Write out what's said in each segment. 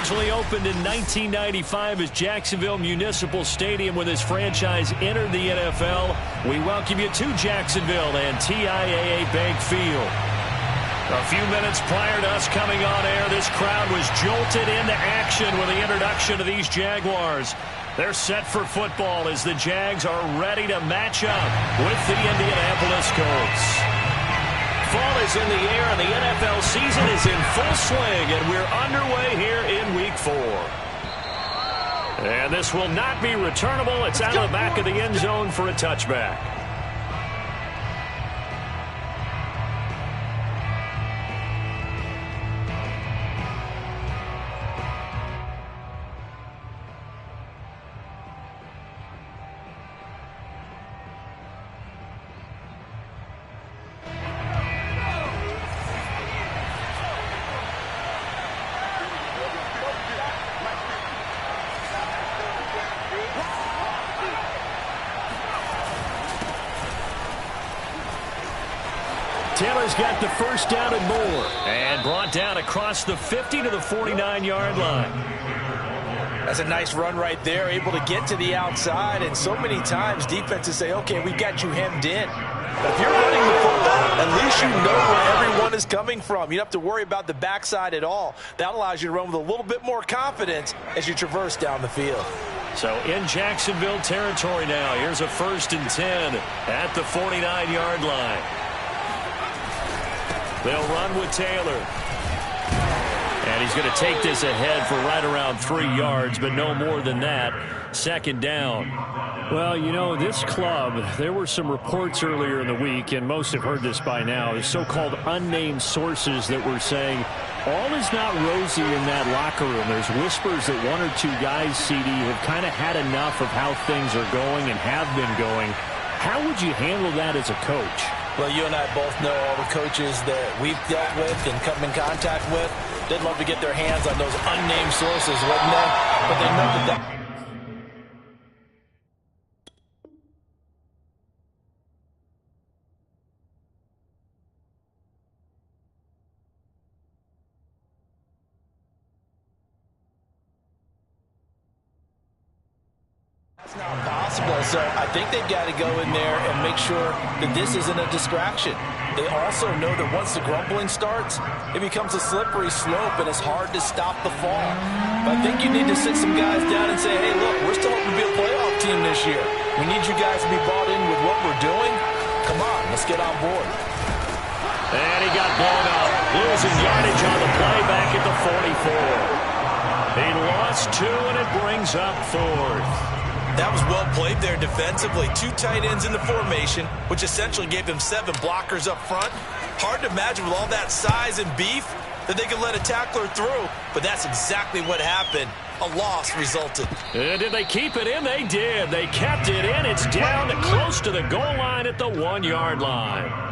originally opened in 1995 as Jacksonville Municipal Stadium when this franchise entered the NFL. We welcome you to Jacksonville and TIAA Bank Field. A few minutes prior to us coming on air, this crowd was jolted into action with the introduction of these Jaguars. They're set for football as the Jags are ready to match up with the Indianapolis Colts. Fall is in the air and the NFL season is in full swing, and we're underway here in Week 4. And this will not be returnable. It's out of the back of the end zone for a touchback. Taylor's got the first down and more. And brought down across the 50 to the 49-yard line. That's a nice run right there, able to get to the outside. And so many times defenses say, okay, we've got you hemmed in. But if you're running the football, at least you know where everyone is coming from. You don't have to worry about the backside at all. That allows you to run with a little bit more confidence as you traverse down the field. So in Jacksonville territory now, here's a 1st and 10 at the 49-yard line. They'll run with Taylor. And he's going to take this ahead for right around 3 yards, but no more than that. 2nd down. Well, you know, this club, there were some reports earlier in the week, and most have heard this by now, the so-called unnamed sources that were saying all is not rosy in that locker room. There's whispers that 1 or 2 guys, CD, have kind of had enough of how things are going and have been going. How would you handle that as a coach? Well, you and I both know all the coaches that we've dealt with and come in contact with. They'd love to get their hands on those unnamed sources, wouldn't they? But they know that it's not possible, so I think they've got to go in there and make sure that this isn't a distraction. They also know that once the grumbling starts, it becomes a slippery slope, and it's hard to stop the fall. But I think you need to sit some guys down and say, hey, look, we're still hoping to be a playoff team this year. We need you guys to be bought in with what we're doing. Come on, let's get on board. And he got blown up. Losing yardage on the play back at the 44. He lost 2, and it brings up 4th. That was well played there defensively. 2 tight ends in the formation, which essentially gave them 7 blockers up front. Hard to imagine with all that size and beef that they could let a tackler through, but that's exactly what happened. A loss resulted. Did they keep it in? They did. They kept it in. It's down close to the goal line at the 1-yard line.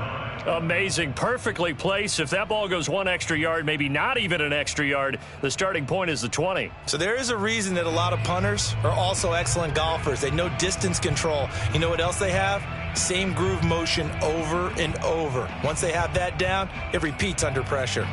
Amazing. Perfectly placed. If that ball goes 1 extra yard, maybe not even an extra yard, the starting point is the 20. So there is a reason that a lot of punters are also excellent golfers. They know distance control. You know what else they have? Same groove motion over and over. Once they have that down, it repeats under pressure.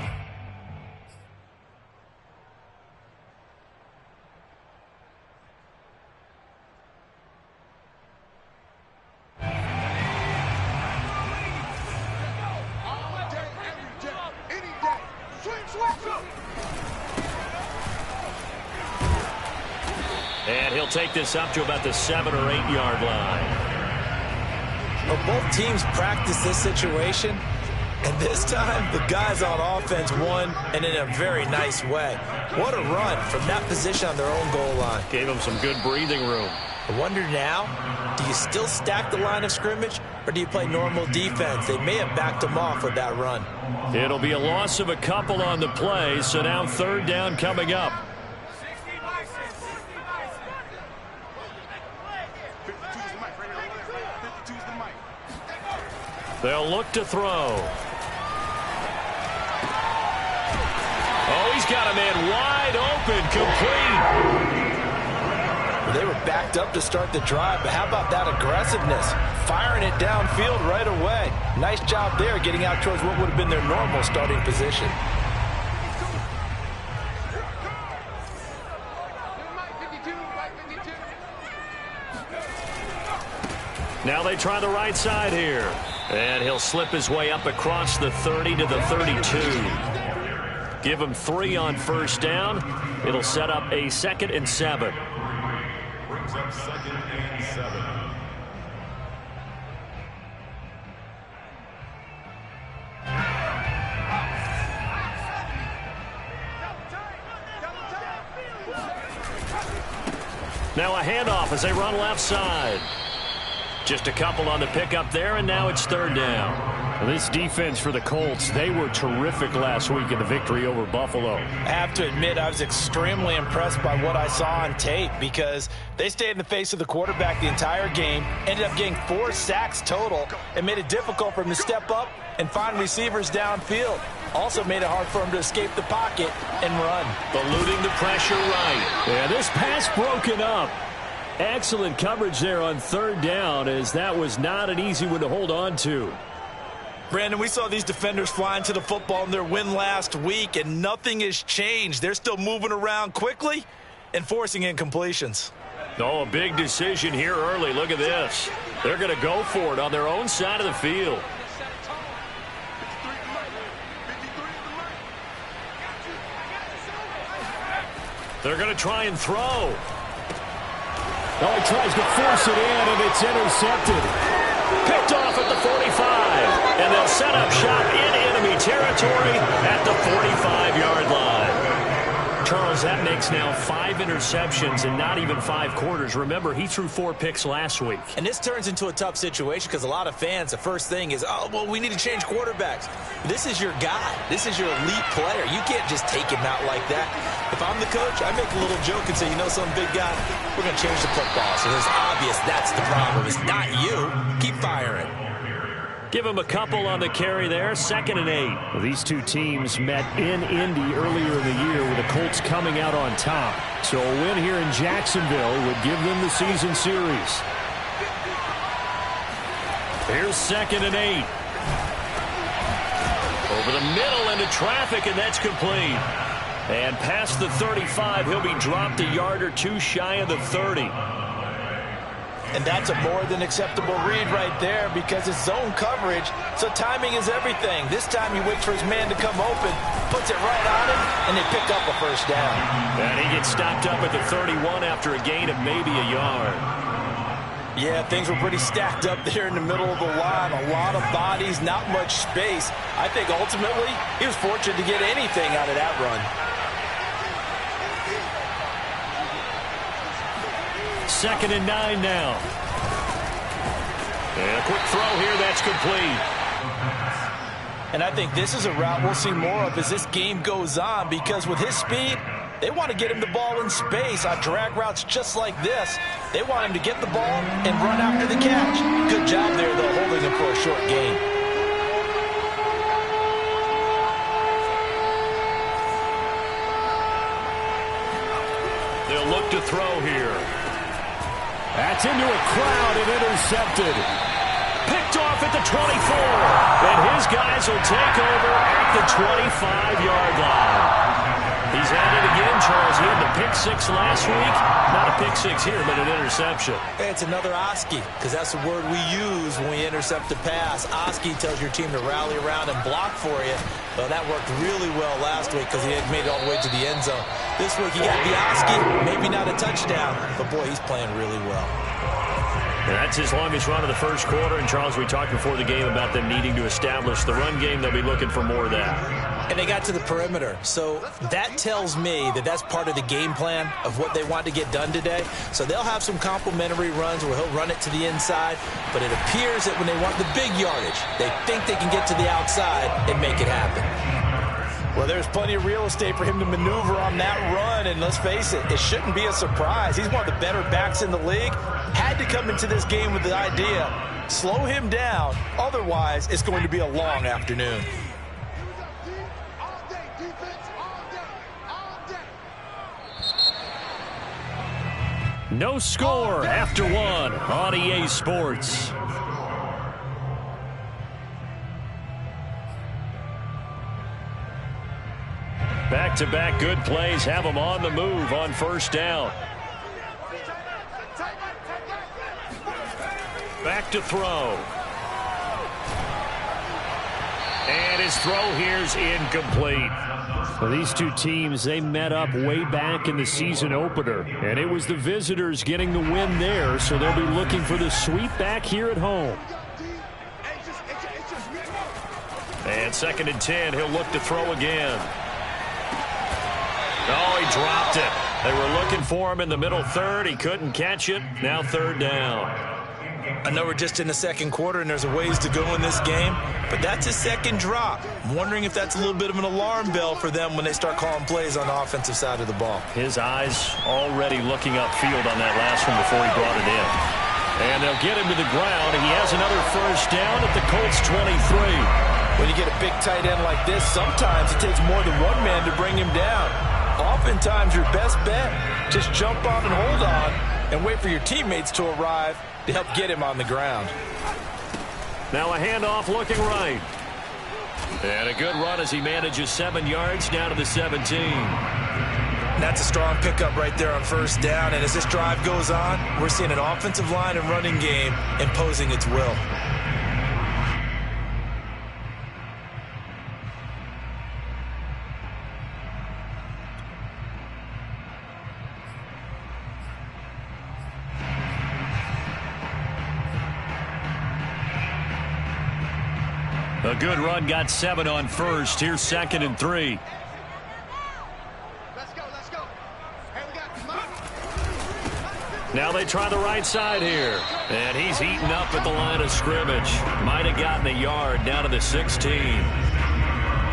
And he'll take this up to about the 7 or 8 yard line. Well, both teams practice this situation, and this time the guys on offense won, and in a very nice way. What a run from that position on their own goal line. Gave them some good breathing room. I wonder now, do you still stack the line of scrimmage, or do you play normal defense? They may have backed them off with that run. It'll be a loss of a couple on the play, so now 3rd down coming up. They'll look to throw. Oh, he's got a man wide open, complete. They were backed up to start the drive, but how about that aggressiveness? Firing it downfield right away. Nice job there, getting out towards what would have been their normal starting position. Now they try the right side here. And he'll slip his way up across the 30 to the 32. Give him 3 on first down. It'll set up a 2nd and 7. Brings up 2nd and 7. Now a handoff as they run left side. Just a couple on the pickup there, and now it's 3rd down. Well, this defense for the Colts, they were terrific last week in the victory over Buffalo. I have to admit, I was extremely impressed by what I saw on tape because they stayed in the face of the quarterback the entire game, ended up getting 4 sacks total, and made it difficult for him to step up and find receivers downfield. Also made it hard for him to escape the pocket and run. Eluding the pressure right. Yeah, this pass broken up. Excellent coverage there on 3rd down, as that was not an easy one to hold on to. Brandon, we saw these defenders flying to the football in their win last week, and nothing has changed. They're still moving around quickly and forcing incompletions. Oh, a big decision here early. Look at this. They're going to go for it on their own side of the field. They're going to try and throw. Oh, he tries to force it in, and it's intercepted. Picked off at the 45. And they'll set up shop in enemy territory at the 45-yard line. Charles, that makes now 5 interceptions in not even 5 quarters. Remember, he threw 4 picks last week. And this turns into a tough situation because a lot of fans, the first thing is, oh, well, we need to change quarterbacks. This is your guy. This is your elite player. You can't just take him out like that. If I'm the coach, I make a little joke and say, you know, some big guy, we're going to change the football. So it's obvious that's the problem. It's not you. Keep firing. Give him a couple on the carry there. 2nd and 8. Well, these two teams met in Indy earlier in the year with the Colts coming out on top. So a win here in Jacksonville would give them the season series. Here's 2nd and 8. Over the middle into traffic, and that's complete. And past the 35, he'll be dropped a yard or 2 shy of the 30. And that's a more than acceptable read right there because it's zone coverage, so timing is everything. This time he waits for his man to come open, puts it right on him, and they pick up a first down. And he gets stopped up at the 31 after a gain of maybe a yard. Yeah, things were pretty stacked up there in the middle of the line. A lot of bodies, not much space. I think ultimately he was fortunate to get anything out of that run. 2nd and 9 now. And a quick throw here, that's complete. And I think this is a route we'll see more of as this game goes on because with his speed, they want to get him the ball in space on drag routes just like this. They want him to get the ball and run after the catch. Good job there, though, holding him for a short gain. They'll look to throw here. That's into a crowd and intercepted. Picked off at the 24. And his guys will take over at the 25-yard line. He's at it again, Charles. He had the pick 6 last week. Not a pick 6 here, but an interception. Hey, it's another Oski, because that's the word we use when we intercept a pass. Oski tells your team to rally around and block for you. Well, that worked really well last week because he had made it all the way to the end zone. This week he got the Oski, maybe not a touchdown, but boy, he's playing really well. And that's his longest run of the first quarter. And, Charles, we talked before the game about them needing to establish the run game. They'll be looking for more of that. And they got to the perimeter. So that tells me that that's part of the game plan of what they want to get done today. So they'll have some complimentary runs where he'll run it to the inside. But it appears that when they want the big yardage, they think they can get to the outside and make it happen. Well, there's plenty of real estate for him to maneuver on that run. And let's face it, it shouldn't be a surprise. He's one of the better backs in the league. Had to come into this game with the idea, slow him down. Otherwise, it's going to be a long afternoon. No score after 1 on EA Sports. Back-to-back good plays have them on the move on first down. Back to throw. And his throw here's incomplete. Well, these two teams, they met up way back in the season opener, and it was the visitors getting the win there, so they'll be looking for the sweep back here at home. And 2nd and 10, he'll look to throw again. Oh, he dropped it. They were looking for him in the middle third. He couldn't catch it. Now 3rd down. I know we're just in the 2nd quarter and there's a ways to go in this game, but that's his 2nd drop. I'm wondering if that's a little bit of an alarm bell for them when they start calling plays on the offensive side of the ball. His eyes already looking upfield on that last one before he brought it in. And they'll get him to the ground. He has another 1st down at the Colts 23. When you get a big tight end like this, sometimes it takes more than one man to bring him down. Oftentimes, your best bet, just jump on and hold on and wait for your teammates to arrive to help get him on the ground. Now a handoff looking right. And a good run as he manages 7 yards down to the 17. That's a strong pickup right there on 1st down. And as this drive goes on, we're seeing an offensive line and running game imposing its will. A good run, got 7 on 1st. Here's 2nd and 3. Let's go. Hey, we got, come on. Now they try the right side here. And he's eaten up at the line of scrimmage. Might have gotten a yard down to the 16.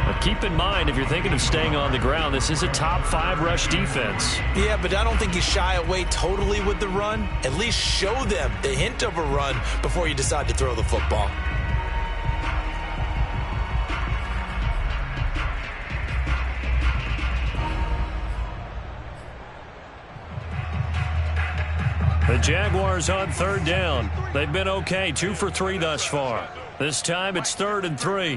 But keep in mind, if you're thinking of staying on the ground, this is a top 5 rush defense. Yeah, but I don't think you shy away totally with the run. At least show them the hint of a run before you decide to throw the football. The Jaguars on 3rd down. They've been okay, 2 for 3 thus far. This time it's 3rd and 3.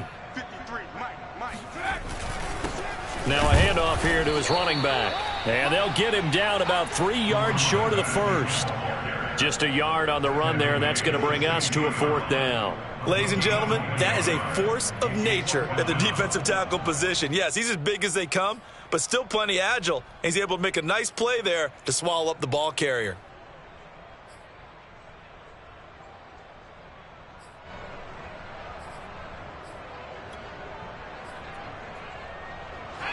Now a handoff here to his running back. And they'll get him down about 3 yards short of the 1st. Just a yard on the run there, and that's going to bring us to a 4th down. Ladies and gentlemen, that is a force of nature at the defensive tackle position. Yes, he's as big as they come, but still plenty agile. He's able to make a nice play there to swallow up the ball carrier.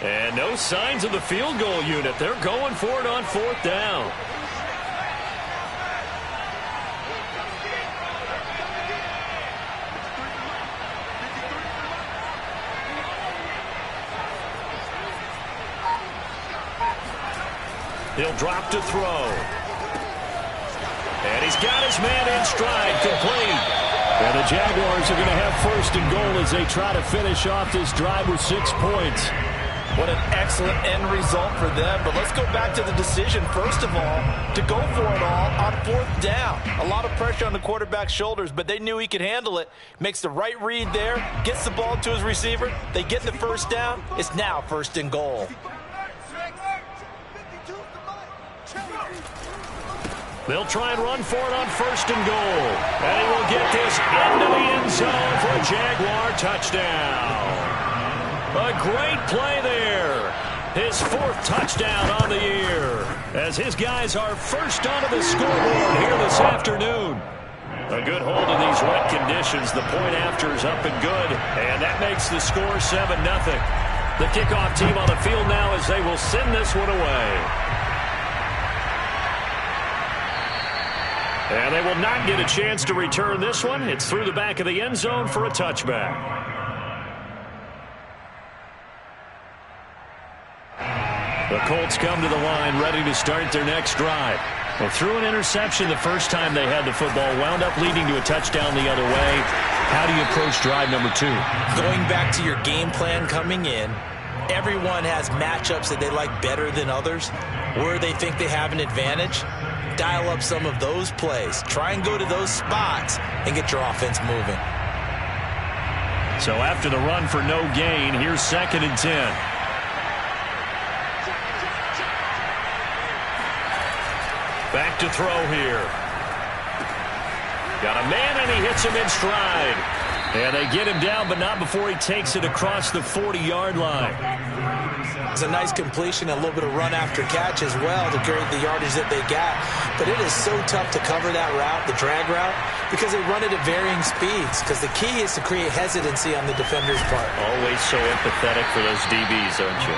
And no signs of the field goal unit. They're going for it on 4th down. He'll drop to throw. And he's got his man in stride, complete. And the Jaguars are going to have 1st and goal as they try to finish off this drive with 6 points. What an excellent end result for them. But let's go back to the decision, first of all, to go for it all on 4th down. A lot of pressure on the quarterback's shoulders, but they knew he could handle it. Makes the right read there, gets the ball to his receiver. They get the 1st down. It's now 1st and goal. They'll try and run for it on 1st and goal. And he will get this into the end zone for a Jaguar touchdown. A great play there. His 4th touchdown on the year as his guys are first onto the scoreboard here this afternoon. A good hold in these wet conditions. The point after is up and good, and that makes the score 7-0. The kickoff team on the field now as they will send this one away. And they will not get a chance to return this one. It's through the back of the end zone for a touchback. The Colts come to the line ready to start their next drive. Well, threw an interception the first time they had the football, wound up leading to a touchdown the other way. How do you approach drive number 2? Going back to your game plan coming in, everyone has matchups that they like better than others, where they think they have an advantage. Dial up some of those plays. Try and go to those spots and get your offense moving. So after the run for no gain, here's 2nd and 10. Back to throw here. Got a man, and he hits him in stride. And they get him down, but not before he takes it across the 40-yard line. It's a nice completion, a little bit of run after catch as well to create the yardage that they got. But it is so tough to cover that route, the drag route, because they run it at varying speeds. Because the key is to create hesitancy on the defender's part. Always so empathetic for those DBs, aren't you?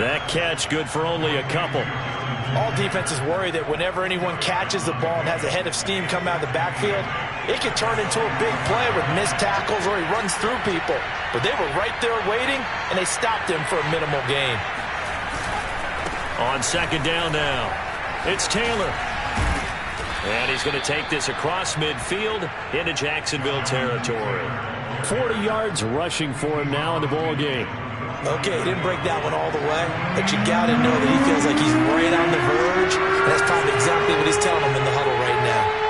That catch good for only a couple. All defenses worry that whenever anyone catches the ball and has a head of steam come out of the backfield, it can turn into a big play with missed tackles or he runs through people. But they were right there waiting, and they stopped him for a minimal gain. On second down now, it's Taylor. And he's going to take this across midfield into Jacksonville territory. 40 yards rushing for him now in the ball game. Okay, he didn't break that one all the way, but you got to know that he feels like he's right on the verge. And that's probably exactly what he's telling them in the huddle right now.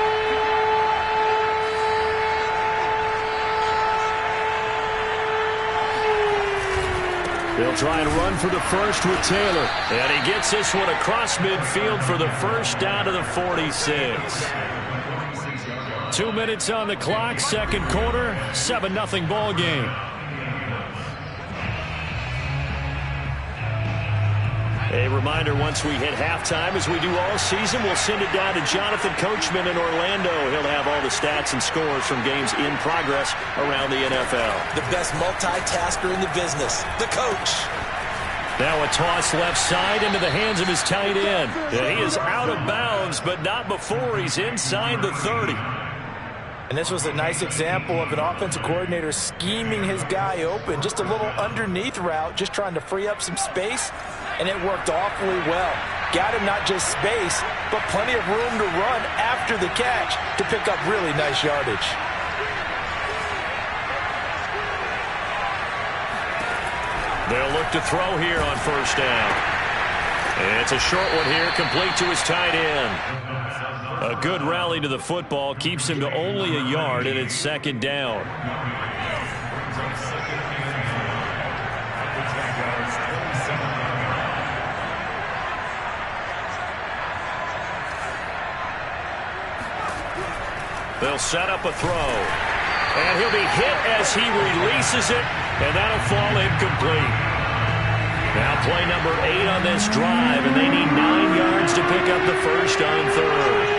They'll try and run for the first with Taylor. And he gets this one across midfield for the first down to the 46. 2 minutes on the clock, second quarter, 7-0 ball game. A reminder, once we hit halftime, as we do all season, we'll send it down to Jonathan Coachman in Orlando. He'll have all the stats and scores from games in progress around the NFL. The best multitasker in the business, the coach. Now a toss left side into the hands of his tight end. And he is out of bounds, but not before he's inside the 30. And this was a nice example of an offensive coordinator scheming his guy open. Just a little underneath route, just trying to free up some space. And it worked awfully well. Got him not just space, but plenty of room to run after the catch to pick up really nice yardage. They'll look to throw here on first down. It's a short one here, complete to his tight end. A good rally to the football keeps him to only a yard, and it's second down. They'll set up a throw. And he'll be hit as he releases it, and that'll fall incomplete. Now play number 8 on this drive, and they need 9 yards to pick up the first on third.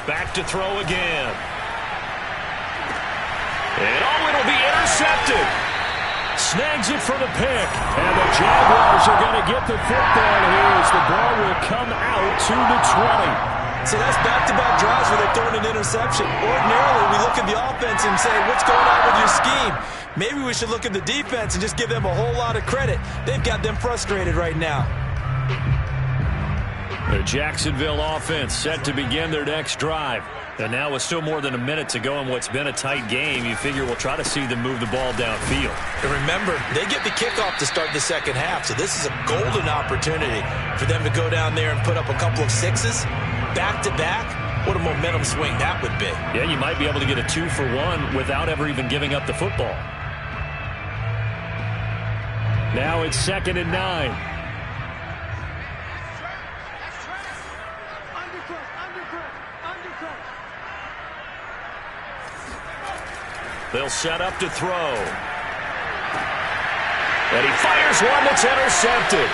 Back to throw again. And it'll be intercepted. Snags it for the pick. And the Jaguars are going to get the football here as the ball will come out to the 20. So that's back-to-back drives where they're throwing an interception. Ordinarily, we look at the offense and say, what's going on with your scheme? Maybe we should look at the defense and just give them a whole lot of credit. They've got them frustrated right now. The Jacksonville offense set to begin their next drive. And now with still more than a minute to go in what's been a tight game, you figure we'll try to see them move the ball downfield. And remember, they get the kickoff to start the second half, so this is a golden opportunity for them to go down there and put up a couple of sixes. Back-to-back, what a momentum swing that would be. Yeah, you might be able to get a 2-for-1 without ever even giving up the football. Now it's 2nd and 9. They'll set up to throw. And he fires one that's intercepted.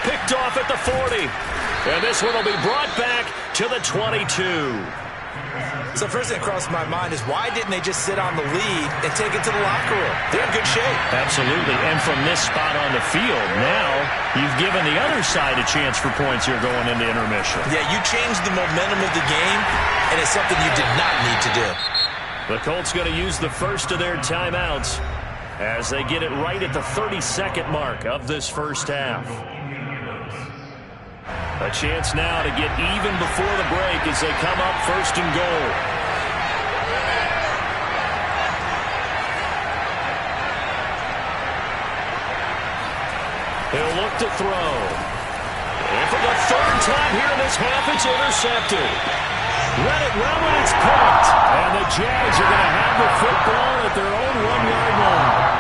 Picked off at the 40. And this one will be brought back to the 22. So first thing that crossed my mind is why didn't they just sit on the lead and take it to the locker room? They're in good shape. Absolutely. And from this spot on the field, now you've given the other side a chance for points here going into intermission. Yeah, you changed the momentum of the game, and it's something you did not need to do. The Colts going to use the first of their timeouts as they get it right at the 32nd mark of this first half. A chance now to get even before the break as they come up 1st and goal. He'll look to throw. And for the third time here in this half, it's intercepted. Read it well, and it's picked. And the Jags are going to have the football at their own 1-yard line.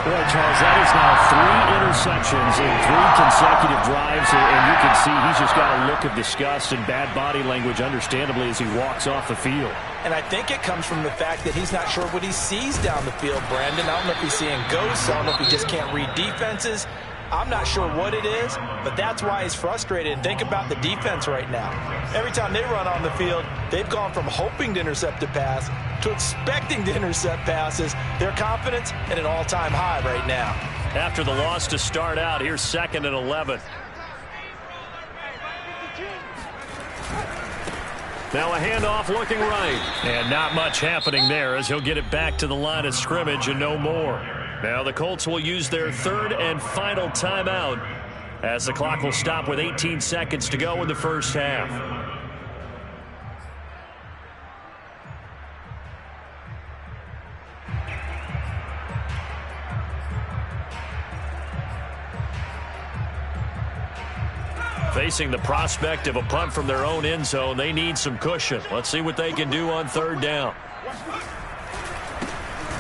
Boy, Charles, that is now 3 interceptions in 3 consecutive drives, and you can see he's just got a look of disgust and bad body language, understandably, as he walks off the field. And I think it comes from the fact that he's not sure what he sees down the field, Brandon. I don't know if he's seeing ghosts. I don't know if he just can't read defenses. I'm not sure what it is, but that's why he's frustrated. And think about the defense right now. Every time they run on the field, they've gone from hoping to intercept a pass to expecting to intercept passes. Their confidence at an all-time high right now. After the loss to start out, here's 2nd and 11. Now a handoff looking right. And not much happening there as he'll get it back to the line of scrimmage and no more. Now the Colts will use their 3rd and final timeout as the clock will stop with 18 seconds to go in the first half. Facing the prospect of a punt from their own end zone, they need some cushion. Let's see what they can do on 3rd down.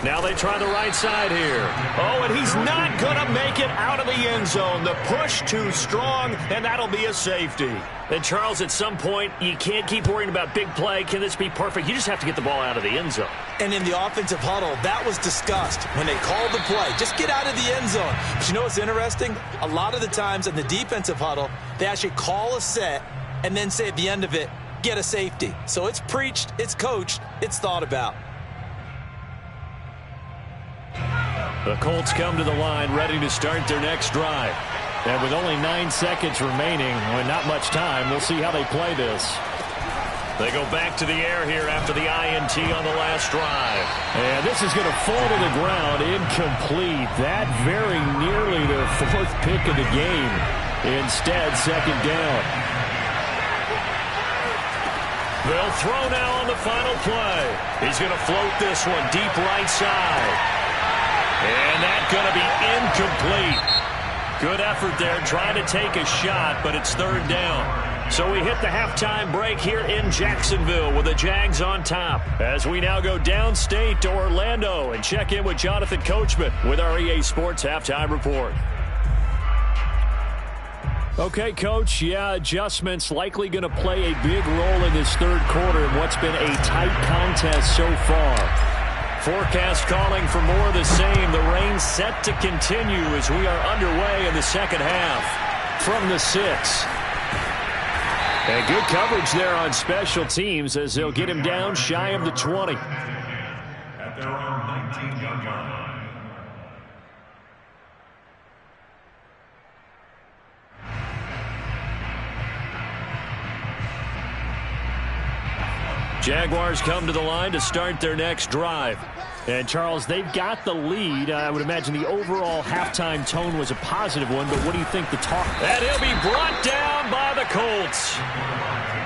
Now they try the right side here. Oh, and he's not going to make it out of the end zone. The push too strong, and that'll be a safety. And, Charles, at some point, you can't keep worrying about big play. Can this be perfect? You just have to get the ball out of the end zone. And in the offensive huddle, that was discussed when they called the play. Just get out of the end zone. But you know what's interesting? A lot of the times in the defensive huddle, they actually call a set and then say at the end of it, get a safety. So it's preached, it's coached, it's thought about. The Colts come to the line ready to start their next drive. And with only 9 seconds remaining, with not much time, we'll see how they play this. They go back to the air here after the INT on the last drive. And this is going to fall to the ground, incomplete. That very nearly their 4th pick of the game. Instead, 2nd down. They'll throw now on the final play. He's going to float this one deep right side. And that's going to be incomplete. Good effort there, trying to take a shot, but it's 3rd down. So we hit the halftime break here in Jacksonville with the Jags on top. As we now go downstate to Orlando and check in with Jonathan Coachman with our EA Sports Halftime Report. Okay, Coach, adjustments likely going to play a big role in this 3rd quarter in what's been a tight contest so far. Forecast calling for more of the same. The rain set to continue as we are underway in the 2nd half from the 6. And good coverage there on special teams as they'll get him down shy of the 20. At their own 19-yard line. Jaguars come to the line to start their next drive. And, Charles, they've got the lead. I would imagine the overall halftime tone was a positive one, but what do you think the talk? And he'll be brought down by the Colts.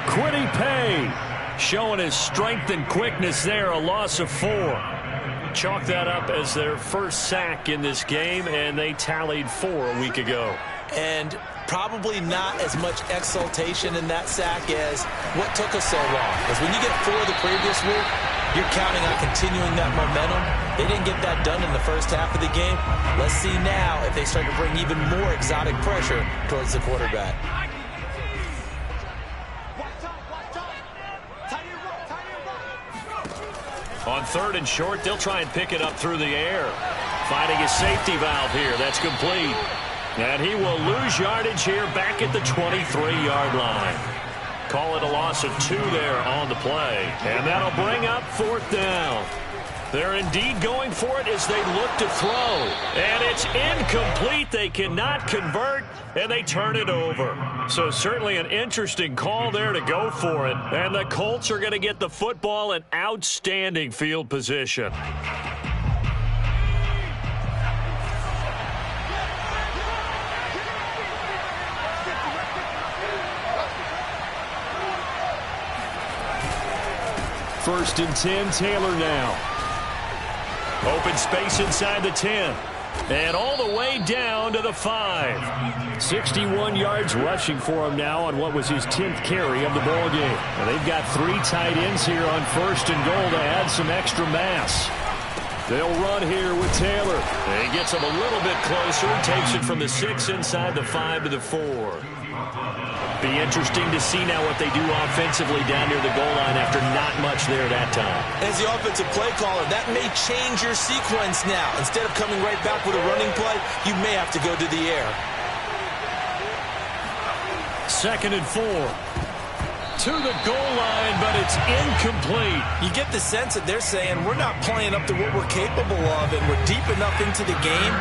Quiddy Pay showing his strength and quickness there, a loss of 4. Chalk that up as their first sack in this game, and they tallied 4 a week ago. And probably not as much exultation in that sack as what took us so long. Because when you get 4 the previous week, you're counting on continuing that momentum. They didn't get that done in the first half of the game. Let's see now if they start to bring even more exotic pressure towards the quarterback. On 3rd and short, they'll try and pick it up through the air. Finding his safety valve here. That's complete. And he will lose yardage here back at the 23-yard line. Call it a loss of 2 there on the play. And that'll bring up 4th down. They're indeed going for it as they look to throw. And it's incomplete. They cannot convert, and they turn it over. So certainly an interesting call there to go for it. And the Colts are going to get the football in outstanding field position. First and 10, Taylor now. Open space inside the 10. And all the way down to the 5. 61 yards rushing for him now on what was his 10th carry of the ball game. And they've got 3 tight ends here on 1st and goal to add some extra mass. They'll run here with Taylor. And he gets him a little bit closer. Takes it from the 6 inside the 5 to the 4. Be interesting to see now what they do offensively down near the goal line after not much there that time. As the offensive play caller, that may change your sequence now. Instead of coming right back with a running play, you may have to go to the air. 2nd and 4. To the goal line, but it's incomplete. You get the sense that they're saying we're not playing up to what we're capable of, and we're deep enough into the game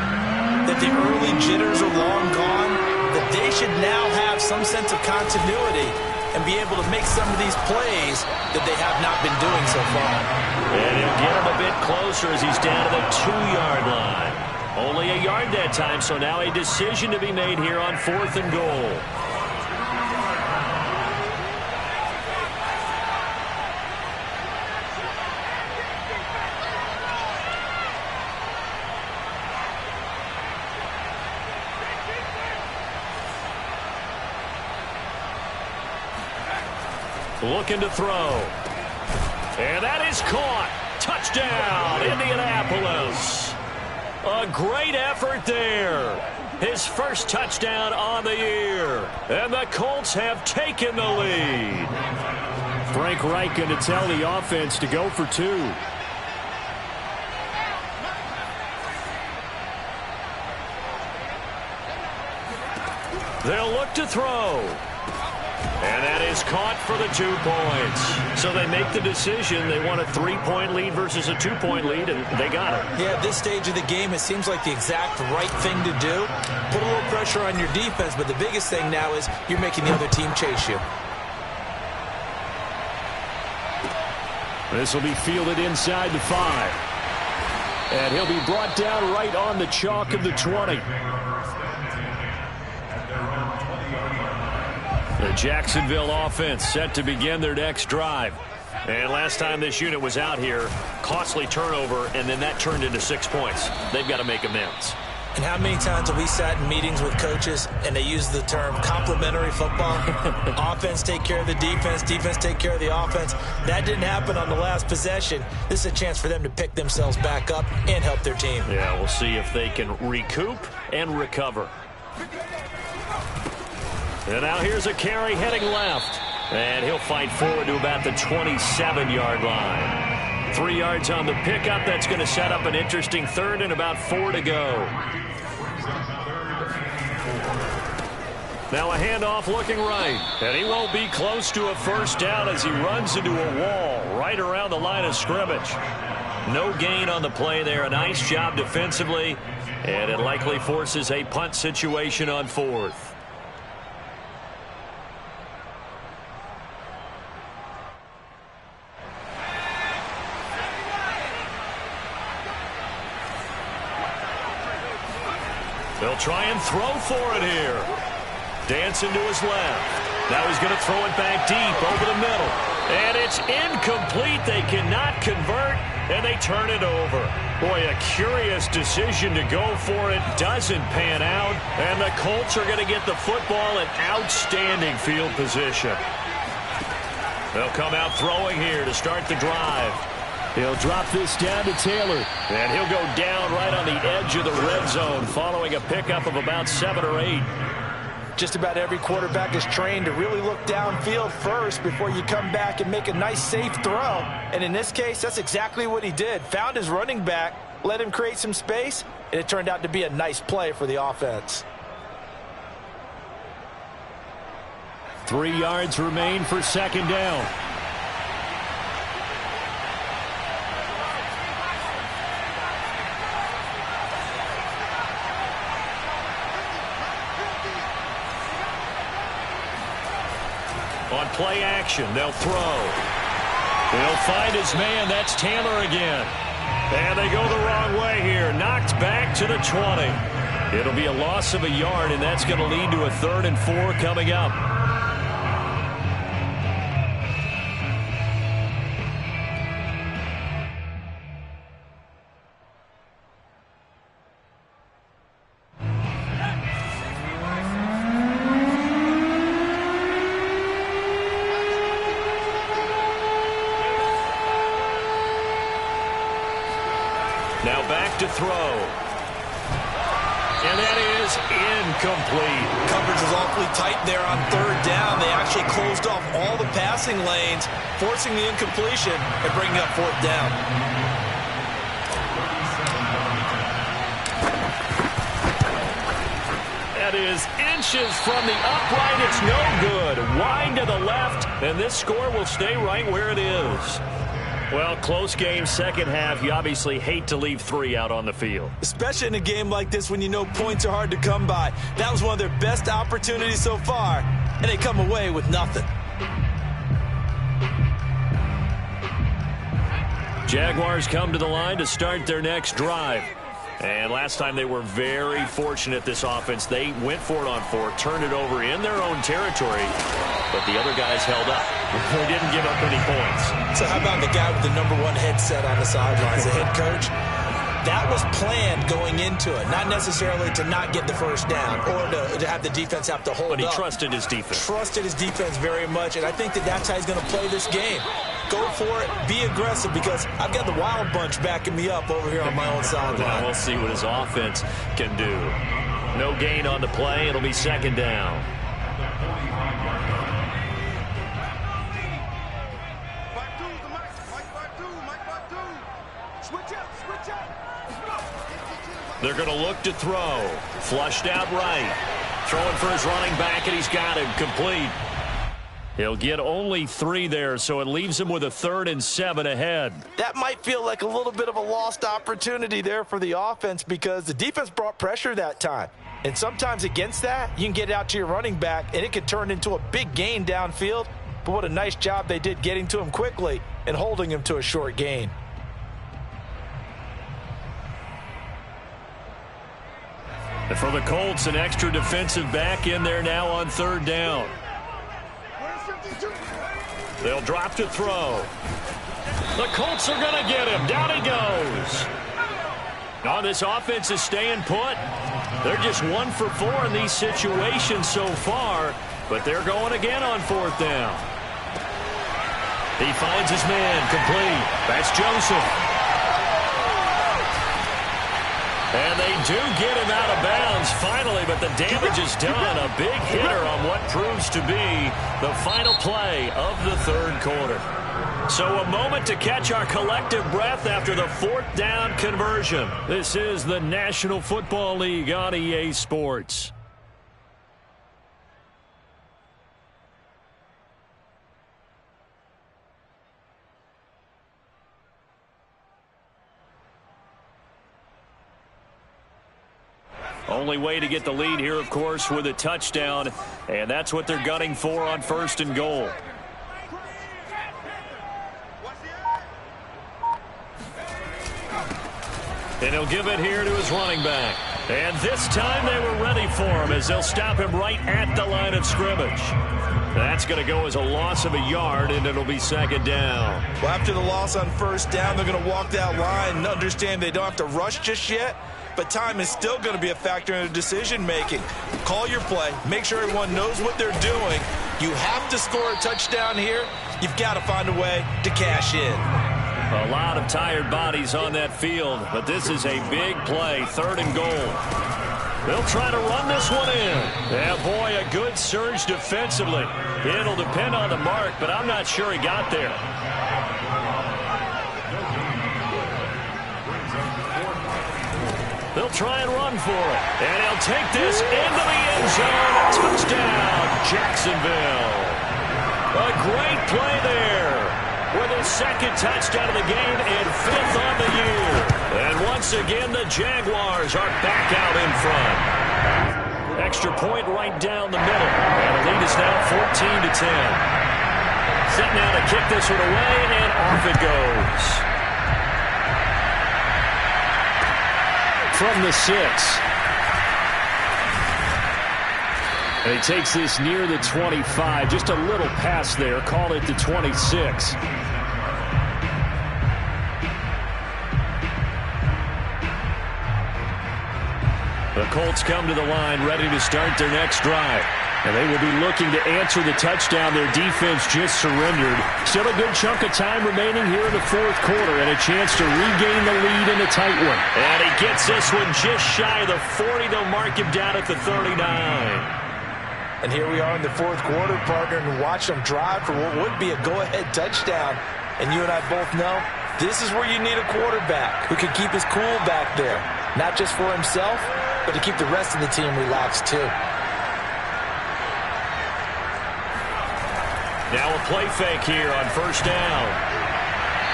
that the early jitters are long gone, that they should now have some sense of continuity and be able to make some of these plays that they have not been doing so far. And he'll get him a bit closer as he's down to the 2-yard line. Only a yard that time, so now a decision to be made here on 4th and goal. Looking to throw. And that is caught. Touchdown, Indianapolis. A great effort there. His first touchdown on the year. And the Colts have taken the lead. Frank Reich going to tell the offense to go for 2. They'll look to throw. And that is caught for the 2 points. So they make the decision. They want a 3-point lead versus a 2-point lead, and they got it. Yeah, at this stage of the game, it seems like the exact right thing to do. Put a little pressure on your defense, but the biggest thing now is you're making the other team chase you. This will be fielded inside the 5. And he'll be brought down right on the chalk of the 20. The Jacksonville offense set to begin their next drive. And last time this unit was out here, costly turnover, and then that turned into 6 points. They've got to make amends. And how many times have we sat in meetings with coaches and they use the term complementary football? Offense take care of the defense, defense take care of the offense. That didn't happen on the last possession. This is a chance for them to pick themselves back up and help their team. Yeah, we'll see if they can recoup and recover. And now here's a carry heading left. And he'll fight forward to about the 27-yard line. 3 yards on the pickup. That's going to set up an interesting 3rd and about 4 to go. Now a handoff looking right. And he won't be close to a first down as he runs into a wall right around the line of scrimmage. No gain on the play there. A nice job defensively. And it likely forces a punt situation on 4th. They'll try and throw for it here. Dancing to his left. Now he's going to throw it back deep over the middle. And it's incomplete. They cannot convert, and they turn it over. Boy, a curious decision to go for it. Doesn't pan out, and the Colts are going to get the football in outstanding field position. They'll come out throwing here to start the drive. He'll drop this down to Taylor. And he'll go down right on the edge of the red zone following a pickup of about 7 or 8. Just about every quarterback is trained to really look downfield first before you come back and make a nice, safe throw. And in this case, that's exactly what he did. Found his running back, let him create some space, and it turned out to be a nice play for the offense. 3 yards remain for 2nd down. On play action, they'll throw. They'll find his man. That's Taylor again. And they go the wrong way here. Knocked back to the 20. It'll be a loss of a yard, and that's going to lead to a 3rd and 4 coming up. Now back to throw. And that is incomplete. Coverage was awfully tight there on third down. They actually closed off all the passing lanes, forcing the incompletion and bringing up fourth down. That is inches from the upright. It's no good. Wide to the left, and this score will stay right where it is. Well, close game, second half. You obviously hate to leave 3 out on the field. Especially in a game like this when you know points are hard to come by. That was one of their best opportunities so far, and they come away with nothing. Jaguars come to the line to start their next drive. And last time they were very fortunate, this offense. They went for it on 4, turned it over in their own territory, but the other guys held up. They didn't give up any points. So how about the guy with the #1 headset on the sidelines, the head coach? That was planned going into it, not necessarily to not get the first down or to have the defense have to hold up. But he trusted his defense. Trusted his defense very much, and I think that's how he's going to play this game. Go for it, be aggressive, because I've got the wild bunch backing me up over here on my own sideline. Now we'll see what his offense can do. No gain on the play. It'll be second down. They're going to look to throw. Flushed out right. Throwing for his running back, and he's got him complete. He'll get only 3 there, so it leaves him with a 3rd and 7 ahead. That might feel like a little bit of a lost opportunity there for the offense because the defense brought pressure that time. And sometimes against that, you can get it out to your running back, and it could turn into a big gain downfield. But what a nice job they did getting to him quickly and holding him to a short gain. And for the Colts, an extra defensive back in there now on 3rd down. They'll drop to throw. The Colts are going to get him. Down he goes. Now this offense is staying put. They're just 1 for 4 in these situations so far, but they're going again on 4th down. He finds his man complete. That's Joseph. And they do get him out of bounds finally, but the damage is done. A big hitter on what proves to be the final play of the 3rd quarter. So a moment to catch our collective breath after the 4th down conversion. This is the National Football League on EA Sports. Only way to get the lead here, of course, with a touchdown, and that's what they're gunning for on 1st and goal. And he'll give it here to his running back. And this time they were ready for him as they'll stop him right at the line of scrimmage. That's going to go as a loss of a yard, and it'll be 2nd down. Well, after the loss on 1st down, they're going to walk that line and understand they don't have to rush just yet. But time is still going to be a factor in the decision-making. Call your play. Make sure everyone knows what they're doing. You have to score a touchdown here. You've got to find a way to cash in. A lot of tired bodies on that field, but this is a big play, 3rd and goal. They'll try to run this one in. Yeah, boy, a good surge defensively. It'll depend on the mark, but I'm not sure he got there. They'll try and run for it. And he'll take this into the end zone. Touchdown, Jacksonville. A great play there with his 2nd touchdown of the game and 5th on the year. And once again, the Jaguars are back out in front. Extra point right down the middle. And the lead is now 14-10. Set now to kick this one away, and off it goes. From the 6. And he takes this near the 25. Just a little pass there. Call it the 26. The Colts come to the line ready to start their next drive. And they will be looking to answer the touchdown their defense just surrendered. Still a good chunk of time remaining here in the fourth quarter and a chance to regain the lead in a tight one. And he gets this one just shy of the 40. They'll mark him down at the 39. And here we are in the fourth quarter, partner, and watch them drive for what would be a go-ahead touchdown. And you and I both know this is where you need a quarterback who can keep his cool back there. Not just for himself, but to keep the rest of the team relaxed too. Now a play fake here on first down.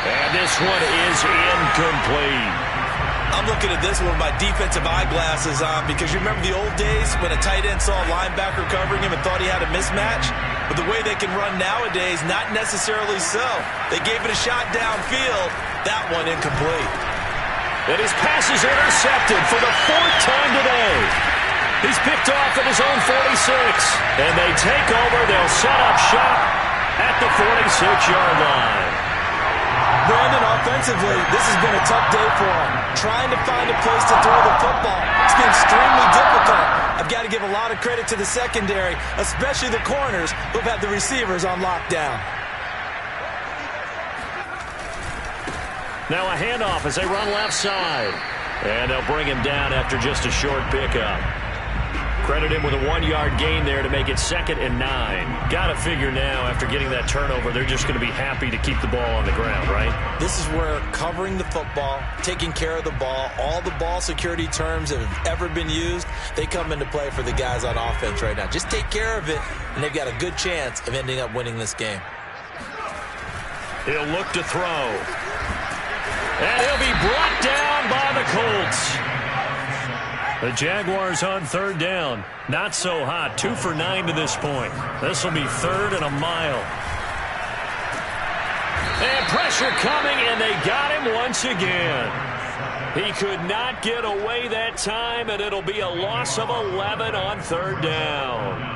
And this one is incomplete. I'm looking at this one with my defensive eyeglasses on because you remember the old days when a tight end saw a linebacker covering him and thought he had a mismatch? But the way they can run nowadays, not necessarily so. They gave it a shot downfield. That one incomplete. And his pass is intercepted for the fourth time today. He's picked off at his own 46. And they take over. They'll set up shop at the 46-yard line. Brandon, offensively, this has been a tough day for him. Trying to find a place to throw the football. It's been extremely difficult. I've got to give a lot of credit to the secondary, especially the corners who've had the receivers on lockdown. Now a handoff as they run left side. And they'll bring him down after just a short pickup. Credit him with a 1-yard gain there to make it 2nd and 9. Got to figure now, after getting that turnover, they're just going to be happy to keep the ball on the ground, right? This is where covering the football, taking care of the ball, all the ball security terms that have ever been used, they come into play for the guys on offense right now. Just take care of it, and they've got a good chance of ending up winning this game. He'll look to throw. And he'll be brought down by the Colts. The Jaguars on third down. Not so hot. 2 for 9 to this point. This will be 3rd and a mile. And pressure coming, and they got him once again. He could not get away that time, and it'll be a loss of 11 on third down.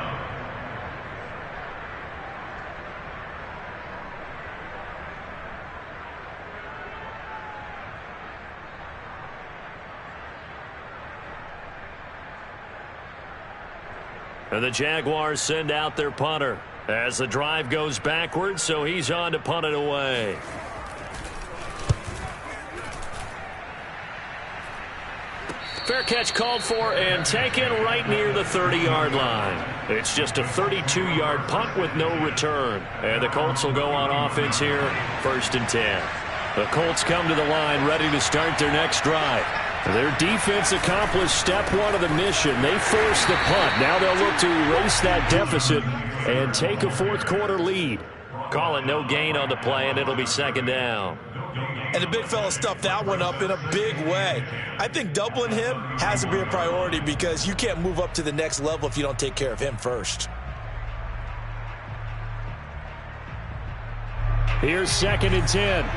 And the Jaguars send out their punter as the drive goes backwards, so he's on to punt it away. Fair catch called for and taken right near the 30-yard line. It's just a 32-yard punt with no return. And the Colts will go on offense here, 1st and 10. The Colts come to the line ready to start their next drive. Their defense accomplished step 1 of the mission. They forced the punt. Now they'll look to erase that deficit and take a fourth quarter lead. Call it no gain on the play, and it'll be 2nd down. And the big fella stuffed that one up in a big way. I think doubling him has to be a priority because you can't move up to the next level if you don't take care of him first. Here's 2nd and 10.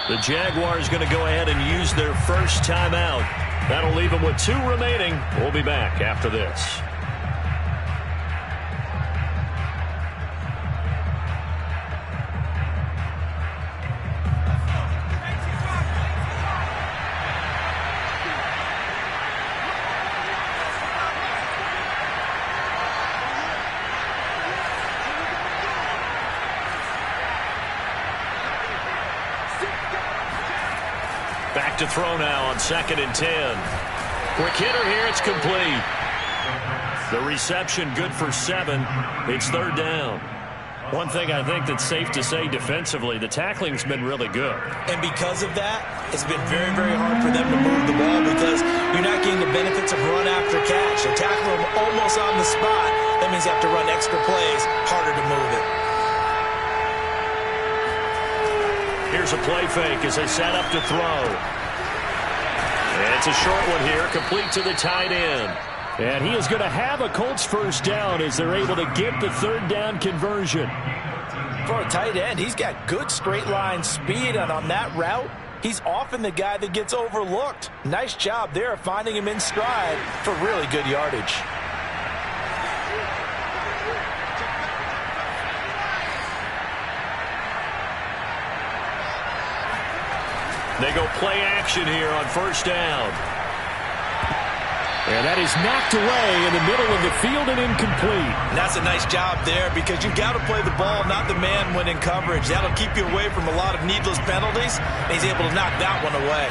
The Jaguars going to go ahead and use their first timeout. That'll leave them with 2 remaining. We'll be back after this. Back to throw now on 2nd and 10. Quick hitter here. It's complete. The reception good for 7. It's 3rd down. One thing I think that's safe to say defensively, the tackling's been really good. And because of that, it's been very, very hard for them to move the ball because you're not getting the benefits of run after catch. They tackle them almost on the spot. That means you have to run extra plays, harder to move it. Here's a play fake as they set up to throw. And it's a short one here, complete to the tight end. And he is going to have a Colts first down as they're able to get the 3rd down conversion. For a tight end, he's got good straight line speed, and on that route, he's often the guy that gets overlooked. Nice job there finding him in stride for really good yardage. They go play action here on first down. And that is knocked away in the middle of the field and incomplete. And that's a nice job there because you've got to play the ball, not the man when in coverage. That'll keep you away from a lot of needless penalties, and he's able to knock that one away.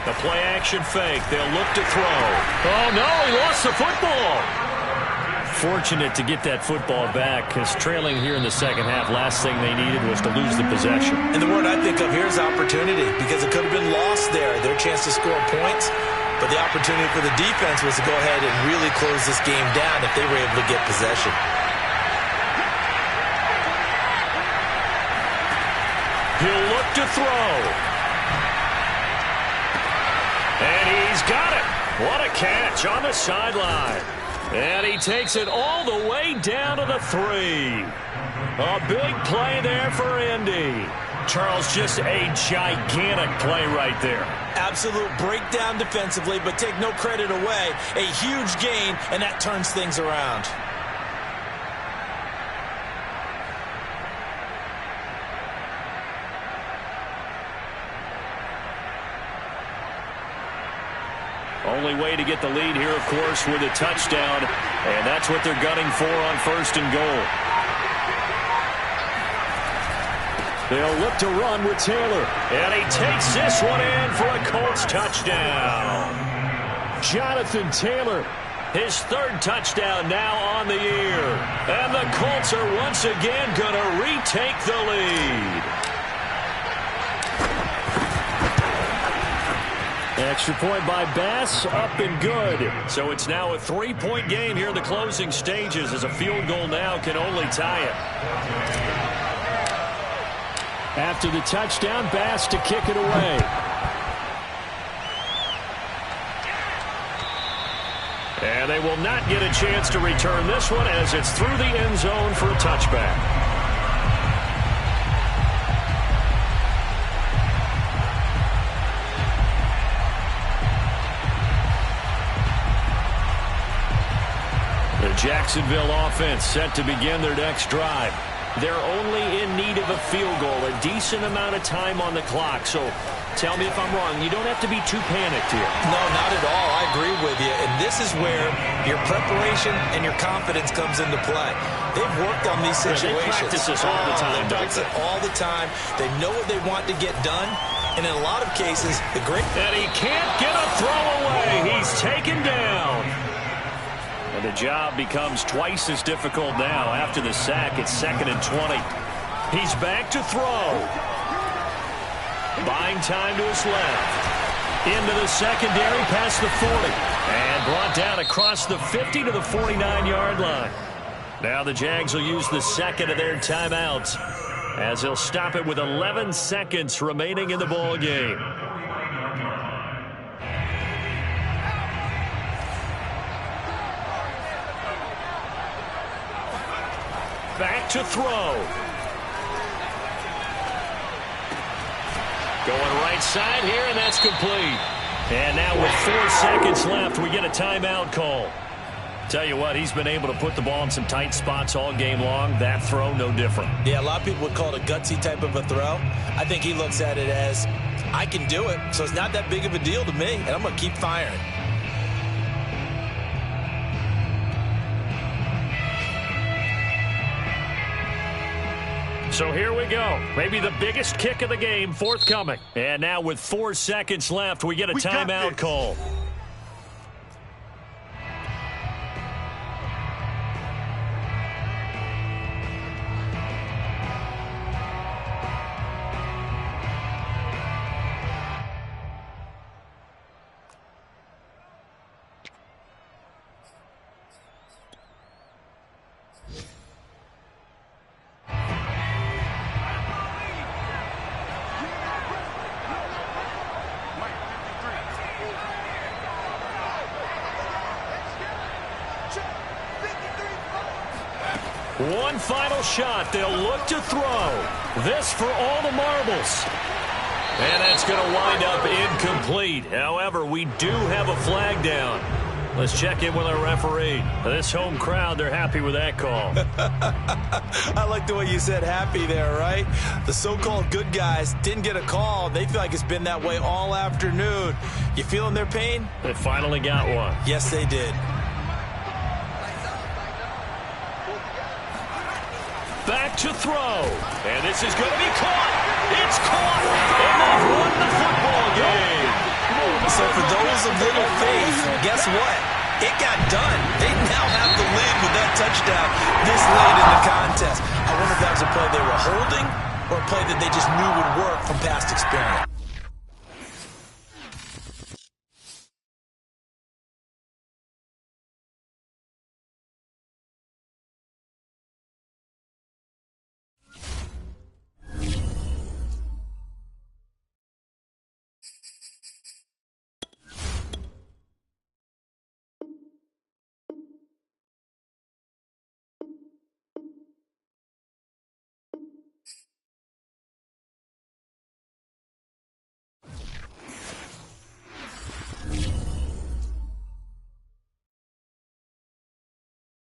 The play-action fake. They'll look to throw. Oh, no, he lost the football. Fortunate to get that football back because trailing here in the second half, last thing they needed was to lose the possession. And the word I think of here is opportunity because it could have been lost there. Their chance to score points, but the opportunity for the defense was to go ahead and really close this game down if they were able to get possession. He'll look to throw. And he's got it. What a catch on the sideline. And he takes it all the way down to the 3. A big play there for Indy. Charles, just a gigantic play right there. Absolute breakdown defensively, but take no credit away. A huge gain, and that turns things around. Only way to get the lead here, of course, with a touchdown. And that's what they're gunning for on 1st and goal. They'll look to run with Taylor. And he takes this one in for a Colts touchdown. Jonathan Taylor, his 3rd touchdown now on the year. And the Colts are once again going to retake the lead. Extra point by Bass, up and good. So it's now a 3-point game here in the closing stages as a field goal now can only tie it. After the touchdown, Bass to kick it away. And they will not get a chance to return this one as it's through the end zone for a touchback. Jacksonville offense set to begin their next drive. They're only in need of a field goal, a decent amount of time on the clock. So tell me if I'm wrong. You don't have to be too panicked here. No, not at all. I agree with you. And this is where your preparation and your confidence comes into play. They've worked on these situations. They practice this all the time. They practice it all the time. They know what they want to get done. And in a lot of cases, the great... And he can't get a throw away. He's taken down. And the job becomes twice as difficult now. After the sack, it's 2nd and 20. He's back to throw. Buying time to his left. Into the secondary, past the 40. And brought down across the 50 to the 49-yard line. Now the Jags will use the 2nd of their timeouts as they'll stop it with 11 seconds remaining in the ball game. Back to throw. Going right side here, and that's complete. And now with 4 seconds left, we get a timeout call. Tell you what, he's been able to put the ball in some tight spots all game long. That throw, no different. Yeah, a lot of people would call it a gutsy type of a throw. I think he looks at it as, I can do it, so it's not that big of a deal to me, and I'm going to keep firing. So here we go. Maybe the biggest kick of the game forthcoming. And now with 4 seconds left, we get a timeout call. One final shot. They'll look to throw. This for all the marbles. And that's going to wind up incomplete. However, we do have a flag down. Let's check in with our referee. This home crowd, they're happy with that call. I like the way you said happy there, right? The so-called good guys didn't get a call. They feel like it's been that way all afternoon. You feeling their pain? They finally got one. Yes, they did. Back to throw. And this is going to be caught. It's caught. And they've won the football game. So for those of little faith, guess what? It got done. They now have the lead with that touchdown this late in the contest. I wonder if that was a play they were holding or a play that they just knew would work from past experience.